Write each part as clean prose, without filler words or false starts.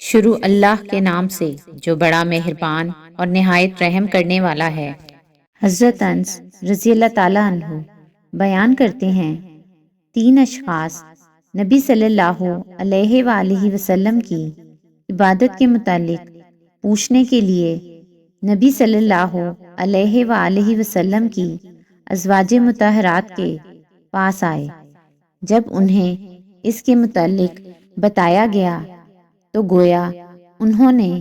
شروع اللہ کے نام سے جو بڑا مہربان اور نہایت رحم کرنے والا ہے۔ حضرت انس رضی اللہ تعالیٰ عنہ بیان کرتے ہیں، 3 اشخاص نبی صلی اللہ علیہ وآلہ وسلم کی عبادت کے متعلق پوچھنے کے لیے نبی صلی اللہ علیہ وآلہ وسلم کی ازواج مطہرات کے پاس آئے۔ جب انہیں اس کے متعلق بتایا گیا تو گویا انہوں نے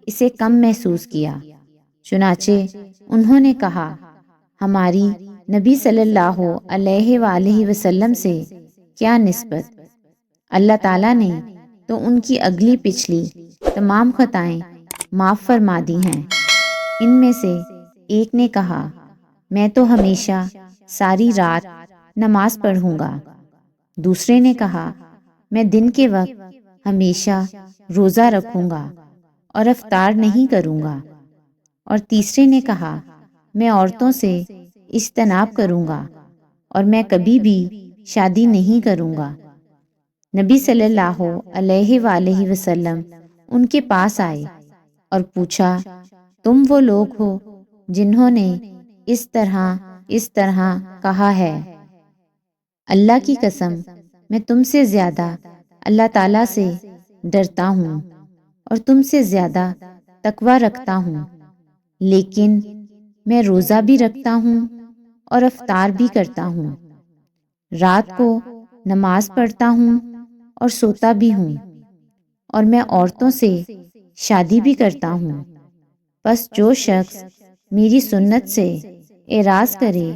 اسے کم محسوس کیا، چنانچہ انہوں نے کہا، ہماری نبی صلی اللہ علیہ وآلہ وسلم سے کیا نسبت؟ اللہ تعالیٰ نے تو ان کی اگلی پچھلی تمام خطائیں معاف فرما دی ہیں۔ ان میں سے ایک نے کہا، میں تو ہمیشہ ساری رات نماز پڑھوں گا۔ دوسرے نے کہا، میں دن کے وقت ہمیشہ روزہ رکھوں گا اور افطار نہیں کروں گا۔ اور تیسرے نے کہا، میں عورتوں سے اجتناب کروں گا اور میں کبھی بھی شادی نہیں کروں گا۔ نبی صلی اللہ علیہ وآلہ وسلم ان کے پاس آئے اور پوچھا، تم وہ لوگ ہو جنہوں نے اس طرح کہا ہے؟ اللہ کی قسم، میں تم سے زیادہ اللہ تعالیٰ سے ڈرتا ہوں اور تم سے زیادہ تقوی رکھتا ہوں، لیکن میں روزہ بھی رکھتا ہوں اور افطار بھی کرتا ہوں، رات کو نماز پڑھتا ہوں اور سوتا بھی ہوں، اور میں عورتوں سے شادی بھی کرتا ہوں۔ پس جو شخص میری سنت سے اعراض کرے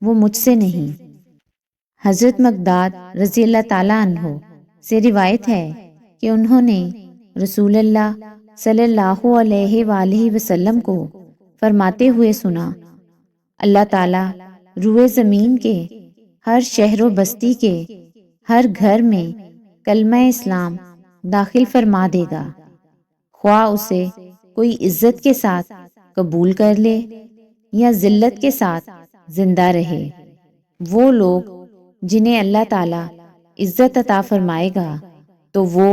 وہ مجھ سے نہیں۔ حضرت مقداد رضی اللہ تعالیٰ عنہ سے روایت ہے کہ انہوں نے رسول اللہ صلی اللہ علیہ وآلہ وسلم کو فرماتے ہوئے سنا، اللہ تعالیٰ روئے زمین کے ہر شہر و بستی کے ہر گھر میں کلمہ اسلام داخل فرما دے گا، خواہ اسے کوئی عزت کے ساتھ قبول کر لے یا ذلت کے ساتھ زندہ رہے۔ وہ لوگ جنہیں اللہ تعالیٰ عزت عطا فرمائے گا تو وہ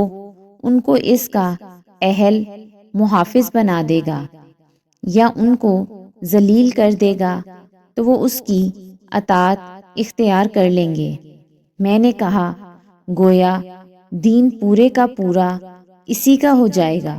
ان کو اس کا اہل محافظ بنا دے گا، یا ان کو ذلیل کر دے گا تو وہ اس کی اطاعت اختیار کر لیں گے۔ میں نے کہا، گویا دین پورے کا پورا اسی کا ہو جائے گا۔